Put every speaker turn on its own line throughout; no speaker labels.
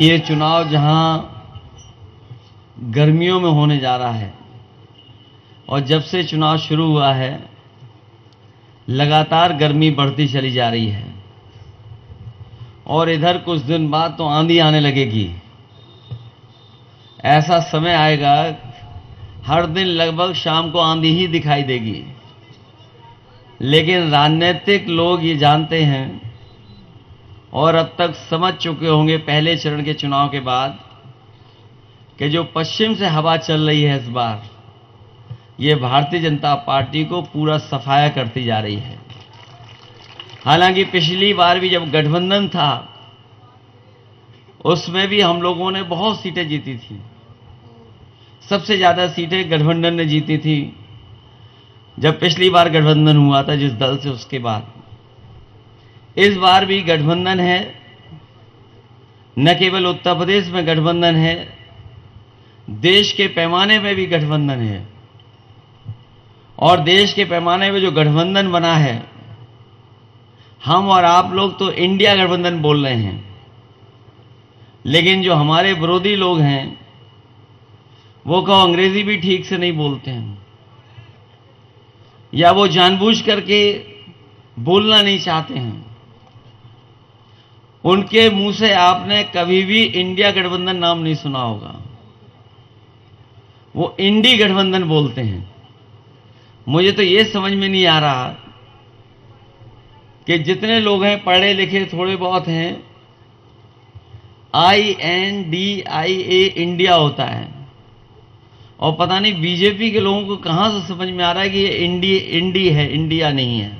ये चुनाव जहां गर्मियों में होने जा रहा है और जब से चुनाव शुरू हुआ है लगातार गर्मी बढ़ती चली जा रही है और इधर कुछ दिन बाद तो आंधी आने लगेगी। ऐसा समय आएगा हर दिन लगभग शाम को आंधी ही दिखाई देगी। लेकिन राजनीतिक लोग ये जानते हैं और अब तक समझ चुके होंगे पहले चरण के चुनाव के बाद कि जो पश्चिम से हवा चल रही है इस बार ये भारतीय जनता पार्टी को पूरा सफाया करती जा रही है। हालांकि पिछली बार भी जब गठबंधन था उसमें भी हम लोगों ने बहुत सीटें जीती थी। सबसे ज्यादा सीटें गठबंधन ने जीती थी जब पिछली बार गठबंधन हुआ था जिस दल से। उसके बाद इस बार भी गठबंधन है। न केवल उत्तर प्रदेश में गठबंधन है, देश के पैमाने में भी गठबंधन है। और देश के पैमाने में जो गठबंधन बना है, हम और आप लोग तो इंडिया गठबंधन बोल रहे हैं, लेकिन जो हमारे विरोधी लोग हैं वो कहो अंग्रेजी भी ठीक से नहीं बोलते हैं या वो जानबूझ करके बोलना नहीं चाहते हैं। उनके मुंह से आपने कभी भी इंडिया गठबंधन नाम नहीं सुना होगा, वो इंडी गठबंधन बोलते हैं। मुझे तो ये समझ में नहीं आ रहा कि जितने लोग हैं पढ़े लिखे थोड़े बहुत हैं, INDIA इंडिया होता है और पता नहीं बीजेपी के लोगों को कहां से समझ में आ रहा है कि ये इंडी है, इंडिया नहीं है।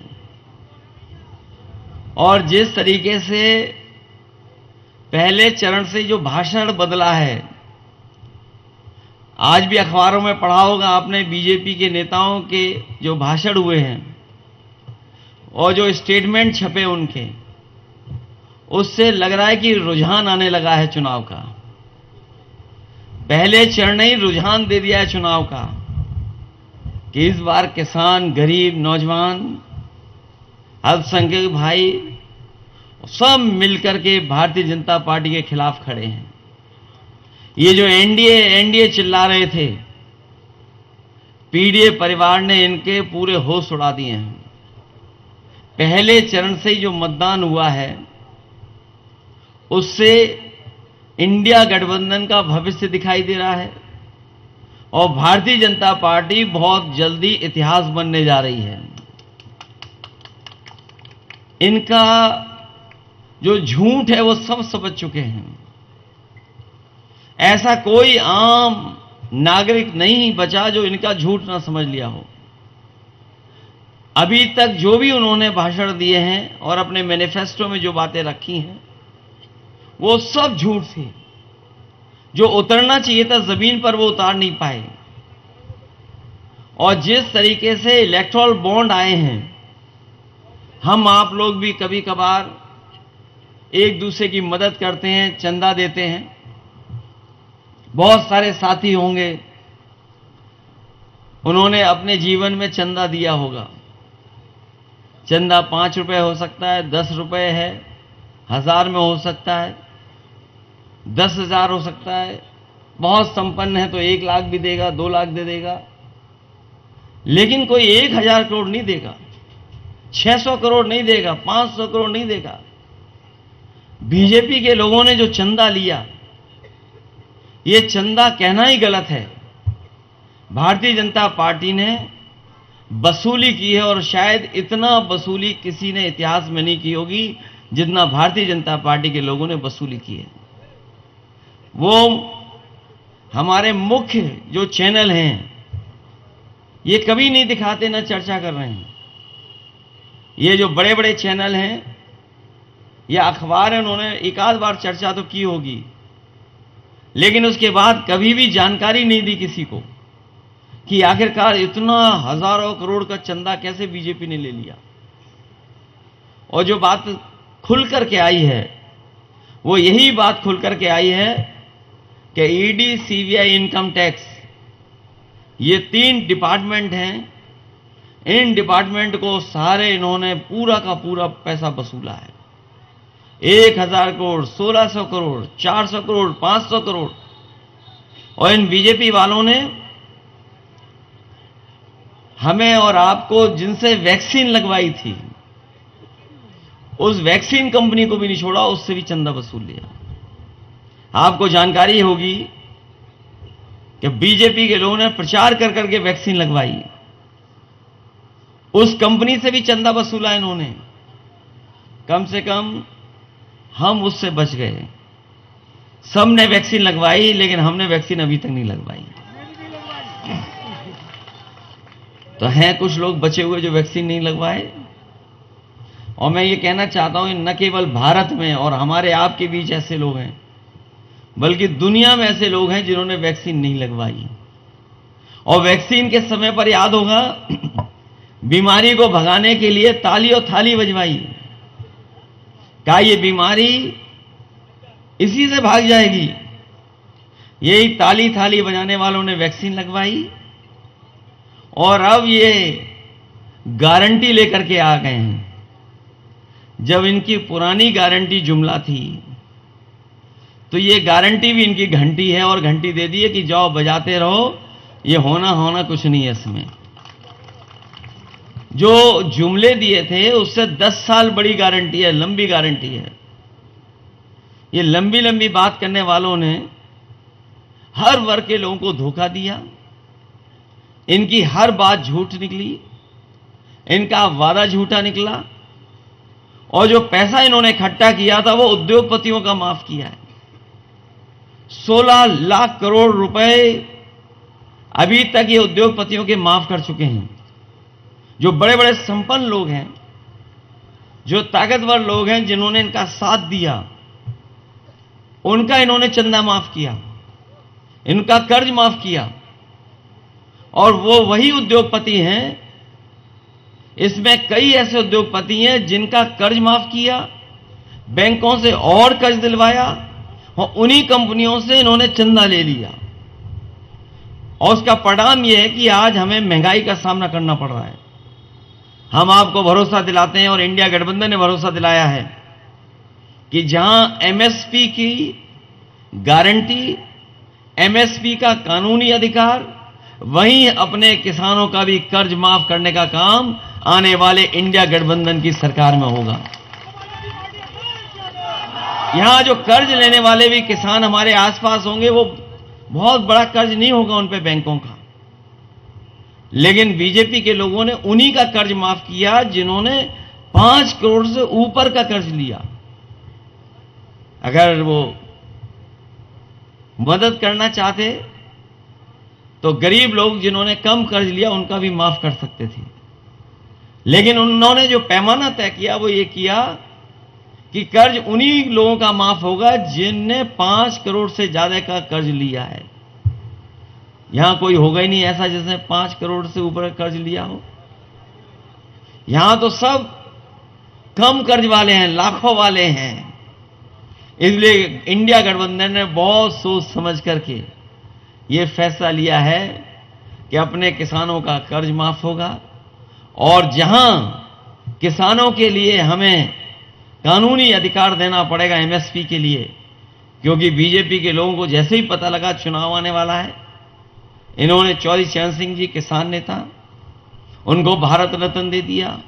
और जिस तरीके से पहले चरण से जो भाषण बदला है, आज भी अखबारों में पढ़ा होगा आपने बीजेपी के नेताओं के जो भाषण हुए हैं और जो स्टेटमेंट छपे उनके, उससे लग रहा है कि रुझान आने लगा है चुनाव का। पहले चरण ने ही रुझान दे दिया है चुनाव का कि इस बार किसान, गरीब, नौजवान, अल्पसंख्यक भाई सब मिलकर के भारतीय जनता पार्टी के खिलाफ खड़े हैं। ये जो एनडीए चिल्ला रहे थे, पीडीए परिवार ने इनके पूरे होश उड़ा दिए हैं। पहले चरण से ही जो मतदान हुआ है उससे इंडिया गठबंधन का भविष्य दिखाई दे रहा है और भारतीय जनता पार्टी बहुत जल्दी इतिहास बनने जा रही है। इनका जो झूठ है वो सब समझ चुके हैं। ऐसा कोई आम नागरिक नहीं बचा जो इनका झूठ ना समझ लिया हो। अभी तक जो भी उन्होंने भाषण दिए हैं और अपने मैनिफेस्टो में जो बातें रखी हैं वो सब झूठ थे। जो उतरना चाहिए था जमीन पर वो उतार नहीं पाए। और जिस तरीके से इलेक्टोरल बॉन्ड आए हैं, हम आप लोग भी कभी कभार एक दूसरे की मदद करते हैं, चंदा देते हैं। बहुत सारे साथी होंगे उन्होंने अपने जीवन में चंदा दिया होगा। चंदा 5 रुपए हो सकता है, 10 रुपए है, 1000 में हो सकता है, 10,000 हो सकता है। बहुत संपन्न है तो 1 लाख भी देगा, 2 लाख दे देगा। लेकिन कोई 1000 करोड़ नहीं देगा, 600 करोड़ नहीं देगा, 500 करोड़ नहीं देगा। बीजेपी के लोगों ने जो चंदा लिया, ये चंदा कहना ही गलत है। भारतीय जनता पार्टी ने वसूली की है और शायद इतना वसूली किसी ने इतिहास में नहीं की होगी जितना भारतीय जनता पार्टी के लोगों ने वसूली की है। वो हमारे मुख्य जो चैनल हैं ये कभी नहीं दिखाते, ना चर्चा कर रहे हैं। ये जो बड़े बड़े चैनल हैं या अखबार है, उन्होंने एक आध बार चर्चा तो की होगी, लेकिन उसके बाद कभी भी जानकारी नहीं दी किसी को कि आखिरकार इतना हजारों करोड़ का चंदा कैसे बीजेपी ने ले लिया। और जो बात खुल करके आई है वो यही बात खुल करके आई है कि ईडी, सीबीआई, इनकम टैक्स, ये 3 डिपार्टमेंट हैं। इन डिपार्टमेंट को सारे इन्होंने पूरा का पूरा पैसा वसूला है। 1000 करोड़, 1600 करोड़, 400 करोड़, 500 करोड़। और इन बीजेपी वालों ने हमें और आपको जिनसे वैक्सीन लगवाई थी, उस वैक्सीन कंपनी को भी नहीं छोड़ा, उससे भी चंदा वसूल लिया। आपको जानकारी होगी कि बीजेपी के लोगों ने प्रचार कर करके वैक्सीन लगवाई, उस कंपनी से भी चंदा वसूला इन्होंने। कम से कम हम उससे बच गए। सबने वैक्सीन लगवाई, लेकिन हमने वैक्सीन अभी तक नहीं लगवाई। तो हैं कुछ लोग बचे हुए जो वैक्सीन नहीं लगवाए। और मैं ये कहना चाहता हूं, न केवल भारत में और हमारे आपके बीच ऐसे लोग हैं, बल्कि दुनिया में ऐसे लोग हैं जिन्होंने वैक्सीन नहीं लगवाई। और वैक्सीन के समय पर याद होगा, बीमारी को भगाने के लिए ताली और थाली बजवाई। क्या ये बीमारी इसी से भाग जाएगी? यही ताली थाली बजाने वालों ने वैक्सीन लगवाई और अब ये गारंटी लेकर के आ गए हैं। जब इनकी पुरानी गारंटी जुमला थी, तो ये गारंटी भी इनकी घंटी है और घंटी दे दी है कि जाओ बजाते रहो, ये होना कुछ नहीं है इसमें। जो जुमले दिए थे उससे 10 साल बड़ी गारंटी है, लंबी गारंटी है। ये लंबी लंबी बात करने वालों ने हर वर्ग के लोगों को धोखा दिया। इनकी हर बात झूठ निकली, इनका वादा झूठा निकला, और जो पैसा इन्होंने इकट्ठा किया था वो उद्योगपतियों का माफ किया है। 16 लाख करोड़ रुपए अभी तक ये उद्योगपतियों के माफ कर चुके हैं। जो बड़े बड़े संपन्न लोग हैं, जो ताकतवर लोग हैं, जिन्होंने इनका साथ दिया, उनका इन्होंने चंदा माफ किया, इनका कर्ज माफ किया। और वो वही उद्योगपति हैं, इसमें कई ऐसे उद्योगपति हैं जिनका कर्ज माफ किया, बैंकों से और कर्ज दिलवाया, और उन्हीं कंपनियों से इन्होंने चंदा ले लिया। और उसका परिणाम यह है कि आज हमें महंगाई का सामना करना पड़ रहा है। हम आपको भरोसा दिलाते हैं और इंडिया गठबंधन ने भरोसा दिलाया है कि जहां एमएसपी की गारंटी, एमएसपी का कानूनी अधिकार, वहीं अपने किसानों का भी कर्ज माफ करने का काम आने वाले इंडिया गठबंधन की सरकार में होगा। यहां जो कर्ज लेने वाले भी किसान हमारे आसपास होंगे, वो बहुत बड़ा कर्ज नहीं होगा उन पे बैंकों का, लेकिन बीजेपी के लोगों ने उन्हीं का कर्ज माफ किया जिन्होंने 5 करोड़ से ऊपर का कर्ज लिया। अगर वो मदद करना चाहते तो गरीब लोग जिन्होंने कम कर्ज लिया उनका भी माफ कर सकते थे, लेकिन उन्होंने जो पैमाना तय किया वो ये किया कि कर्ज उन्हीं लोगों का माफ होगा जिनने 5 करोड़ से ज्यादा का कर्ज लिया है। यहां कोई होगा ही नहीं ऐसा जिसने 5 करोड़ से ऊपर कर्ज लिया हो। यहां तो सब कम कर्ज वाले हैं, लाखों वाले हैं। इसलिए इंडिया गठबंधन ने बहुत सोच समझ करके ये फैसला लिया है कि अपने किसानों का कर्ज माफ होगा, और जहां किसानों के लिए हमें कानूनी अधिकार देना पड़ेगा एमएसपी के लिए, क्योंकि बीजेपी के लोगों को जैसे ही पता लगा चुनाव आने वाला है, इन्होंने चौधरी चरण सिंह जी किसान नेता, उनको भारत रत्न दे दिया।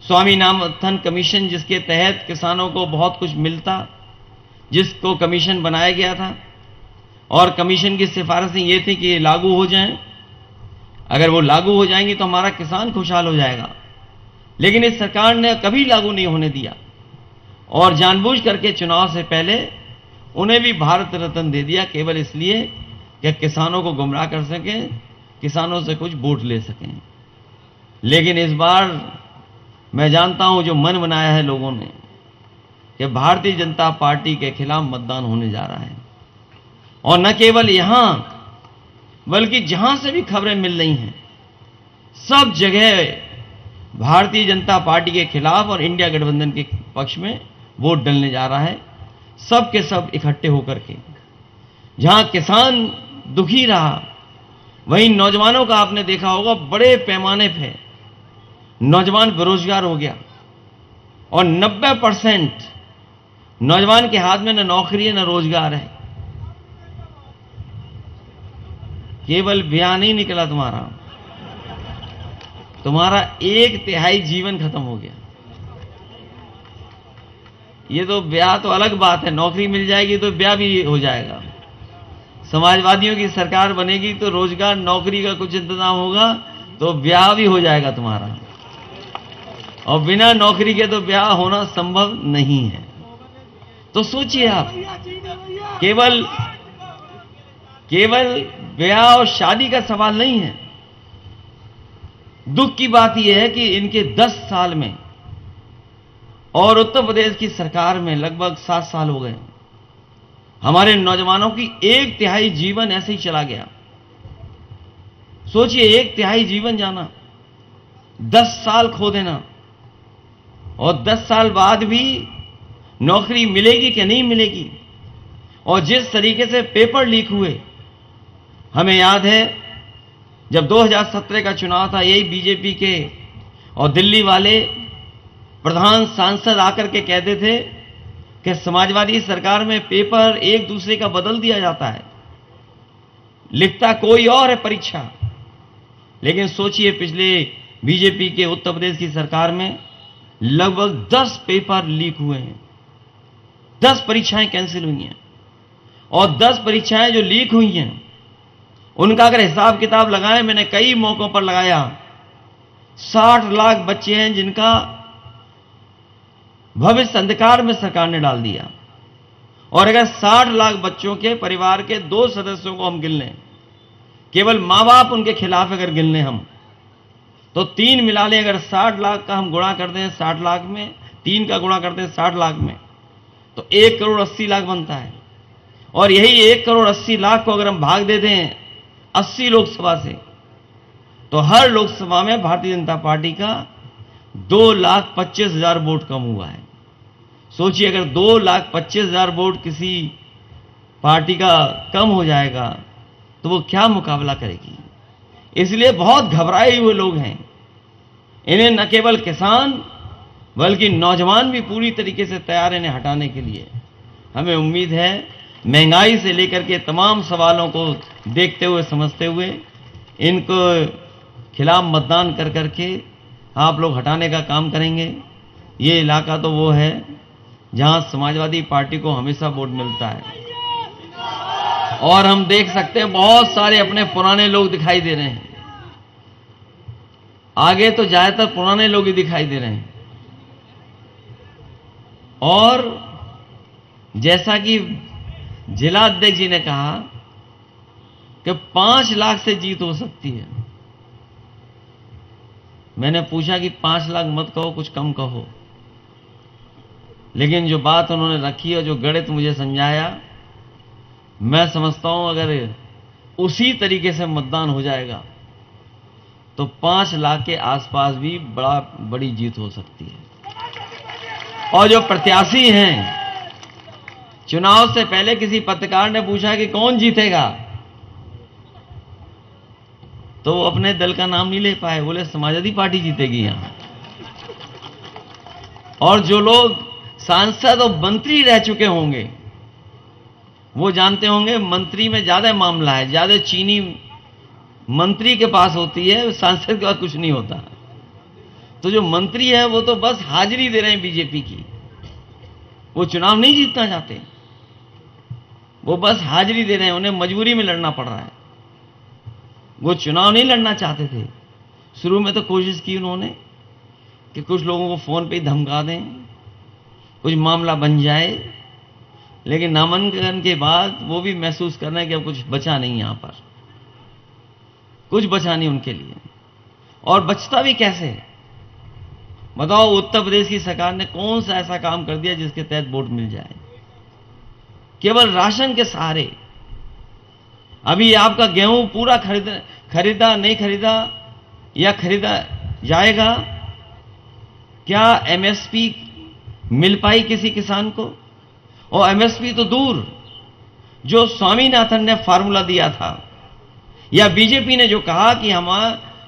स्वामीनाथन कमीशन जिसके तहत किसानों को बहुत कुछ मिलता, जिसको कमीशन बनाया गया था, और कमीशन की सिफारिशें ये थी कि ये लागू हो जाएं। अगर वो लागू हो जाएंगी तो हमारा किसान खुशहाल हो जाएगा, लेकिन इस सरकार ने कभी लागू नहीं होने दिया, और जानबूझ करके चुनाव से पहले उन्हें भी भारत रत्न दे दिया, केवल इसलिए कि किसानों को गुमराह कर सकें, किसानों से कुछ वोट ले सकें। लेकिन इस बार मैं जानता हूं जो मन बनाया है लोगों ने कि भारतीय जनता पार्टी के खिलाफ मतदान होने जा रहा है, और न केवल यहां बल्कि जहां से भी खबरें मिल रही हैं, सब जगह भारतीय जनता पार्टी के खिलाफ और इंडिया गठबंधन के पक्ष में वोट डलने जा रहा है। सब के सब इकट्ठे होकर के, जहां किसान दुखी रहा, वहीं नौजवानों का आपने देखा होगा बड़े पैमाने पे नौजवान बेरोजगार हो गया, और 90% नौजवान के हाथ में न नौकरी है न रोजगार है, केवल बयान नहीं निकला तुम्हारा 1/3 जीवन खत्म हो गया। ये तो ब्याह तो अलग बात है, नौकरी मिल जाएगी तो ब्याह भी हो जाएगा। समाजवादियों की सरकार बनेगी तो रोजगार नौकरी का कुछ इंतजाम होगा तो ब्याह भी हो जाएगा तुम्हारा, और बिना नौकरी के तो ब्याह होना संभव नहीं है। तो सोचिए आप, केवल ब्याह और शादी का सवाल नहीं है। दुख की बात यह है कि इनके 10 साल में और उत्तर प्रदेश की सरकार में लगभग 7 साल हो गए, हमारे नौजवानों की 1/3 जीवन ऐसे ही चला गया। सोचिए, 1/3 जीवन जाना, 10 साल खो देना, और 10 साल बाद भी नौकरी मिलेगी कि नहीं मिलेगी। और जिस तरीके से पेपर लीक हुए, हमें याद है जब 2017 का चुनाव था, यही बीजेपी के और दिल्ली वाले प्रधान सांसद आकर के कहते थे कि समाजवादी सरकार में पेपर एक दूसरे का बदल दिया जाता है, लिखता कोई और है परीक्षा। लेकिन सोचिए, पिछले बीजेपी के उत्तर प्रदेश की सरकार में लगभग 10 पेपर लीक हुए हैं, 10 परीक्षाएं कैंसिल हुई हैं, और 10 परीक्षाएं जो लीक हुई हैं उनका अगर हिसाब किताब लगाएं, मैंने कई मौकों पर लगाया, 60 लाख बच्चे हैं जिनका भविष्य अंधकार में सरकार ने डाल दिया। और अगर 60 लाख बच्चों के परिवार के 2 सदस्यों को हम गिन लें, केवल मां बाप उनके खिलाफ अगर गिन लें हम, तो 3 मिला लें, अगर 60 लाख का हम गुणा करते हैं 60 लाख में, 3 का गुणा करते हैं 60 लाख में, तो 1 करोड़ 80 लाख बनता है। और यही 1 करोड़ 80 लाख को अगर हम भाग देते हैं 80 लोकसभा से, तो हर लोकसभा में भारतीय जनता पार्टी का 2,25,000 वोट कम हुआ है। सोचिए, अगर 2,25,000 वोट किसी पार्टी का कम हो जाएगा तो वो क्या मुकाबला करेगी। इसलिए बहुत घबराए हुए लोग हैं। इन्हें न केवल किसान बल्कि नौजवान भी पूरी तरीके से तैयार हैं इन्हें हटाने के लिए। हमें उम्मीद है महंगाई से लेकर के तमाम सवालों को देखते हुए, समझते हुए, इनको खिलाफ मतदान कर करके आप लोग हटाने का काम करेंगे। ये इलाका तो वो है जहां समाजवादी पार्टी को हमेशा वोट मिलता है, और हम देख सकते हैं बहुत सारे अपने पुराने लोग दिखाई दे रहे हैं। आगे तो ज्यादातर पुराने लोग ही दिखाई दे रहे हैं। और जैसा कि जिला अध्यक्ष जी ने कहा कि 5 लाख से जीत हो सकती है, मैंने पूछा कि 5 लाख मत कहो, कुछ कम कहो। लेकिन जो बात उन्होंने रखी और जो गणित मुझे समझाया, मैं समझता हूं अगर उसी तरीके से मतदान हो जाएगा तो 5 लाख के आसपास भी बड़ी जीत हो सकती है। और जो प्रत्याशी हैं, चुनाव से पहले किसी पत्रकार ने पूछा कि कौन जीतेगा, तो वो अपने दल का नाम नहीं ले पाए, बोले समाजवादी पार्टी जीतेगी यहां। और जो लोग सांसद और मंत्री रह चुके होंगे वो जानते होंगे मंत्री में ज्यादा मामला है, ज्यादा चीनी मंत्री के पास होती है, सांसद के पास कुछ नहीं होता। तो जो मंत्री है वो तो बस हाजिरी दे रहे हैं बीजेपी की, वो चुनाव नहीं जीतना चाहते, वो बस हाजिरी दे रहे हैं, उन्हें मजबूरी में लड़ना पड़ रहा है। वो चुनाव नहीं लड़ना चाहते थे। शुरू में तो कोशिश की उन्होंने कि कुछ लोगों को फोन पे ही धमका दें, कुछ मामला बन जाए, लेकिन नामांकन के बाद वो भी महसूस कर रहे हैं कि अब कुछ बचा नहीं, यहां पर कुछ बचा नहीं उनके लिए। और बचता भी कैसे, बताओ, उत्तर प्रदेश की सरकार ने कौन सा ऐसा काम कर दिया जिसके तहत वोट मिल जाए? केवल राशन के सहारे। अभी आपका गेहूं पूरा खरीदा नहीं खरीदा या खरीदा जाएगा, क्या एमएसपी मिल पाई किसी किसान को? और एमएसपी तो दूर, जो स्वामीनाथन ने फार्मूला दिया था या बीजेपी ने जो कहा कि हम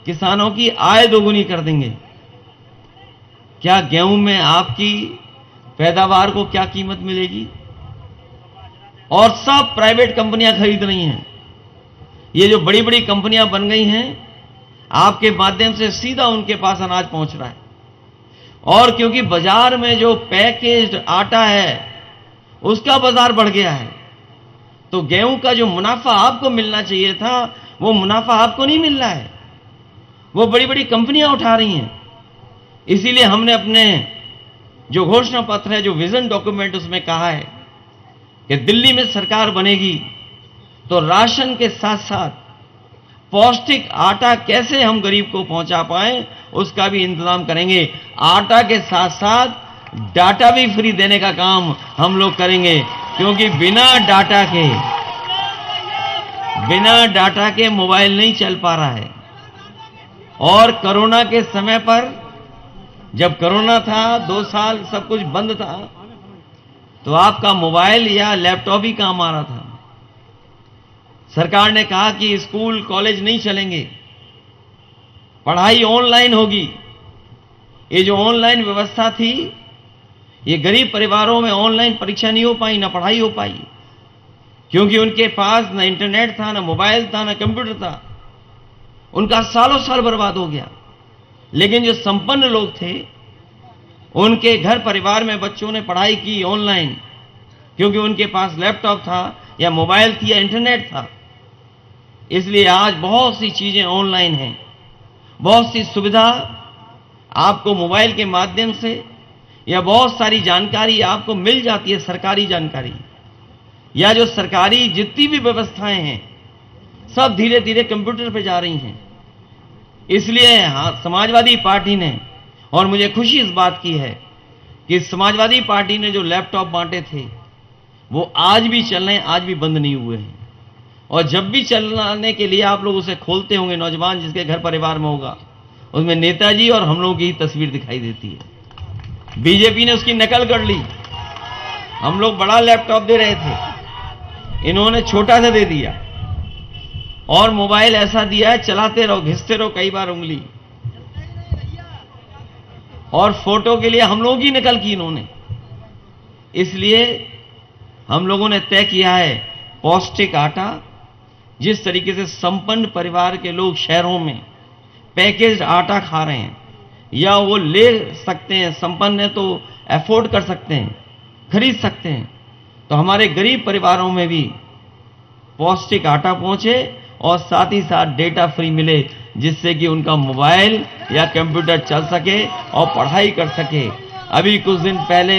किसानों की आय दोगुनी कर देंगे, क्या गेहूं में आपकी पैदावार को क्या कीमत मिलेगी, और सब प्राइवेट कंपनियां खरीद रही हैं। ये जो बड़ी बड़ी कंपनियां बन गई हैं, आपके माध्यम से सीधा उनके पास अनाज पहुंच रहा है। और क्योंकि बाजार में जो पैकेज्ड आटा है उसका बाजार बढ़ गया है, तो गेहूं का जो मुनाफा आपको मिलना चाहिए था वो मुनाफा आपको नहीं मिल रहा है, वो बड़ी बड़ी कंपनियां उठा रही हैं। इसीलिए हमने अपने जो घोषणा पत्र है, जो विजन डॉक्यूमेंट, उसमें कहा है कि दिल्ली में सरकार बनेगी तो राशन के साथ साथ पौष्टिक आटा कैसे हम गरीब को पहुंचा पाएं उसका भी इंतजाम करेंगे। आटा के साथ साथ डाटा भी फ्री देने का काम हम लोग करेंगे, क्योंकि बिना डाटा के मोबाइल नहीं चल पा रहा है। और कोरोना के समय पर, जब कोरोना था 2 साल सब कुछ बंद था, तो आपका मोबाइल या लैपटॉप ही काम आ रहा था। सरकार ने कहा कि स्कूल कॉलेज नहीं चलेंगे, पढ़ाई ऑनलाइन होगी। ये जो ऑनलाइन व्यवस्था थी, ये गरीब परिवारों में ऑनलाइन परीक्षा नहीं हो पाई, ना पढ़ाई हो पाई, क्योंकि उनके पास ना इंटरनेट था, ना मोबाइल था, ना कंप्यूटर था। उनका सालों साल बर्बाद हो गया। लेकिन जो संपन्न लोग थे, उनके घर परिवार में बच्चों ने पढ़ाई की ऑनलाइन, क्योंकि उनके पास लैपटॉप था या मोबाइल थी या इंटरनेट था। इसलिए आज बहुत सी चीजें ऑनलाइन हैं, बहुत सी सुविधा आपको मोबाइल के माध्यम से या बहुत सारी जानकारी आपको मिल जाती है। सरकारी जानकारी या जो सरकारी जितनी भी व्यवस्थाएं हैं, सब धीरे धीरे कंप्यूटर पे जा रही हैं। इसलिए समाजवादी पार्टी ने, और मुझे खुशी इस बात की है कि समाजवादी पार्टी ने जो लैपटॉप बांटे थे वो आज भी चल रहे हैं, आज भी बंद नहीं हुए हैं। और जब भी चलाने के लिए आप लोग उसे खोलते होंगे, नौजवान जिसके घर परिवार में होगा, उसमें नेताजी और हम लोगों की ही तस्वीर दिखाई देती है। बीजेपी ने उसकी नकल कर ली। हम लोग बड़ा लैपटॉप दे रहे थे, इन्होंने छोटा सा दे दिया, और मोबाइल ऐसा दिया है चलाते रहो, घिसते रहो कई बार उंगली। और फोटो के लिए हम लोगों की नकल की इन्होंने। इसलिए हम लोगों ने तय किया है, पौष्टिक आटा, जिस तरीके से संपन्न परिवार के लोग शहरों में पैकेज्ड आटा खा रहे हैं या वो ले सकते हैं, संपन्न है तो अफोर्ड कर सकते हैं, खरीद सकते हैं, तो हमारे गरीब परिवारों में भी पौष्टिक आटा पहुंचे और साथ ही साथ डेटा फ्री मिले, जिससे कि उनका मोबाइल या कंप्यूटर चल सके और पढ़ाई कर सके। अभी कुछ दिन पहले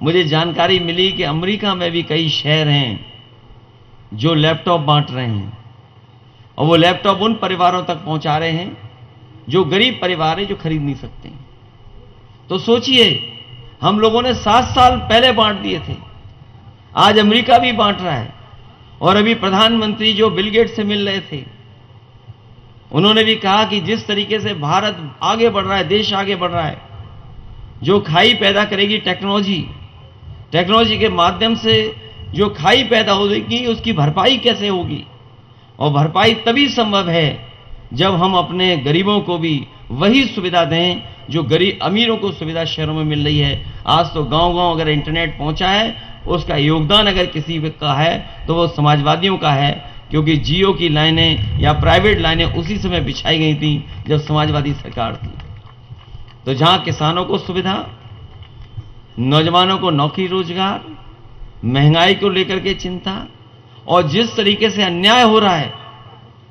मुझे जानकारी मिली कि अमेरिका में भी कई शहर हैं जो लैपटॉप बांट रहे हैं, और वो लैपटॉप उन परिवारों तक पहुंचा रहे हैं जो गरीब परिवार है, जो खरीद नहीं सकते। तो सोचिए, हम लोगों ने 7 साल पहले बांट दिए थे, आज अमेरिका भी बांट रहा है। और अभी प्रधानमंत्री जो बिल गेट्स से मिल रहे थे, उन्होंने भी कहा कि जिस तरीके से भारत आगे बढ़ रहा है, देश आगे बढ़ रहा है, जो खाई पैदा करेगी टेक्नोलॉजी के माध्यम से जो खाई पैदा होगी उसकी भरपाई कैसे होगी, और भरपाई तभी संभव है जब हम अपने गरीबों को भी वही सुविधा दें जो गरीब अमीरों को सुविधा शहरों में मिल रही है। आज तो गांव-गांव अगर इंटरनेट पहुंचा है, उसका योगदान अगर किसी का है तो वो समाजवादियों का है, क्योंकि जियो की लाइनें या प्राइवेट लाइनें उसी समय बिछाई गई थी जब समाजवादी सरकार थी। तो जहां किसानों को सुविधा, नौजवानों को नौकरी रोजगार, महंगाई को लेकर के चिंता, और जिस तरीके से अन्याय हो रहा है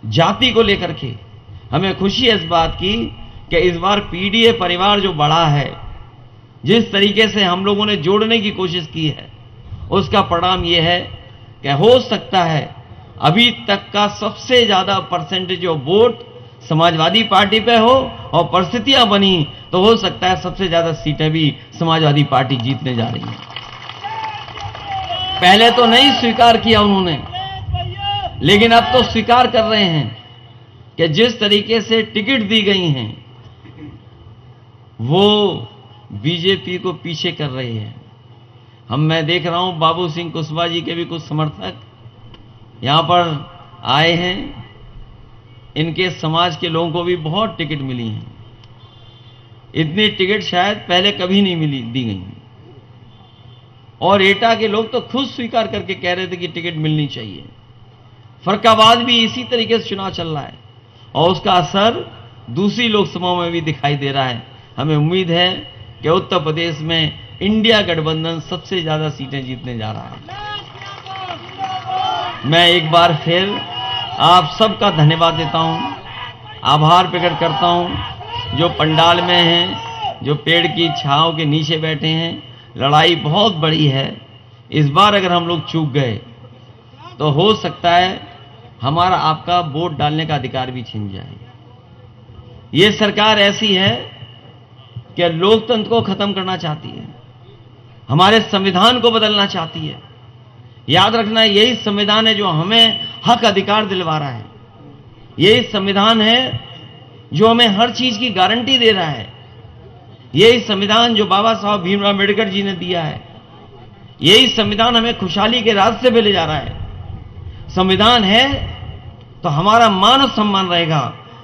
जाति को लेकर के, हमें खुशी है इस बात की कि इस बार पीडीए परिवार जो बढ़ा है, जिस तरीके से हम लोगों ने जोड़ने की कोशिश की है, उसका परिणाम यह है कि हो सकता है अभी तक का सबसे ज्यादा percentage of vote Samajwadi party पे हो, और परिस्थितियां बनी तो हो सकता है सबसे ज्यादा सीटें भी समाजवादी पार्टी जीतने जा रही है। पहले तो नहीं स्वीकार किया उन्होंने, लेकिन अब तो स्वीकार कर रहे हैं कि जिस तरीके से टिकट दी गई हैं वो बीजेपी को पीछे कर रही है। मैं देख रहा हूं बाबू सिंह कुशवाहा जी के भी कुछ समर्थक यहां पर आए हैं। इनके समाज के लोगों को भी बहुत टिकट मिली हैं, इतनी टिकट शायद पहले कभी नहीं दी गई। और एटा के लोग तो खुद स्वीकार करके कह रहे थे कि टिकट मिलनी चाहिए। फर्रुखाबाद भी इसी तरीके से चुनाव चल रहा है और उसका असर दूसरी लोकसभा में भी दिखाई दे रहा है। हमें उम्मीद है कि उत्तर प्रदेश में इंडिया गठबंधन सबसे ज्यादा सीटें जीतने जा रहा है। मैं एक बार फिर आप सबका धन्यवाद देता हूं, आभार प्रकट करता हूं जो पंडाल में हैं, जो पेड़ की छांव के नीचे बैठे हैं। लड़ाई बहुत बड़ी है। इस बार अगर हम लोग चूक गए तो हो सकता है हमारा आपका वोट डालने का अधिकार भी छिन जाए। ये सरकार ऐसी है कि लोकतंत्र को खत्म करना चाहती है, हमारे संविधान को बदलना चाहती है। याद रखना, यही संविधान है जो हमें हक अधिकार दिलवा रहा है। यही संविधान है जो हमें हर चीज की गारंटी दे रहा है। यही संविधान जो बाबा साहब भीमराव अम्बेडकर जी ने दिया है। यही संविधान हमें खुशहाली के रास्ते पे ले जा रहा है। संविधान है तो हमारा मान और सम्मान रहेगा।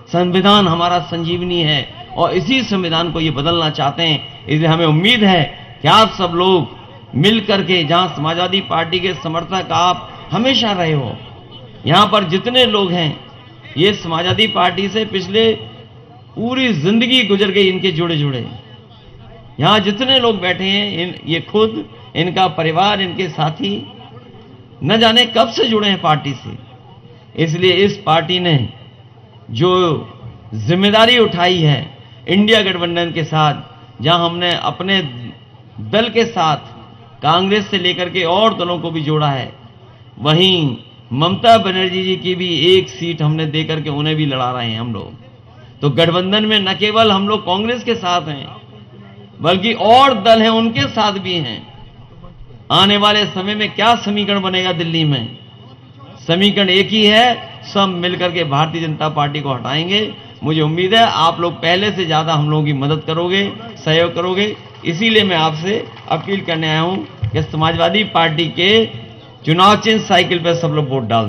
संविधान हमारा संजीवनी है और इसी संविधान को ये बदलना चाहते हैं। इसलिए हमें उम्मीद है कि आप सब लोग मिल करके, जहां समाजवादी पार्टी के समर्थक आप हमेशा रहे हो, यहां पर जितने लोग हैं ये समाजवादी पार्टी से पिछले पूरी जिंदगी गुजर गई, इनके जुड़े जुड़े। यहां जितने लोग बैठे हैं ये खुद, इनका परिवार, इनके साथी न जाने कब से जुड़े हैं पार्टी से। इसलिए इस पार्टी ने जो जिम्मेदारी उठाई है इंडिया गठबंधन के साथ, जहां हमने अपने दल के साथ कांग्रेस से लेकर के और दलों को भी जोड़ा है, वहीं ममता बनर्जी जी की भी एक सीट हमने देकर के उन्हें भी लड़ा रहे हैं हम लोग। तो गठबंधन में न केवल हम लोग कांग्रेस के साथ हैं बल्कि और दल हैं उनके साथ भी हैं। आने वाले समय में क्या समीकरण बनेगा दिल्ली में, समीकरण एक ही है, सब मिलकर के भारतीय जनता पार्टी को हटाएंगे। मुझे उम्मीद है आप लोग पहले से ज्यादा हम लोगों की मदद करोगे, सहयोग करोगे। इसीलिए मैं आपसे अपील करने आया हूं कि समाजवादी पार्टी के चुनाव चिन्ह साइकिल पर सब लोग वोट डाल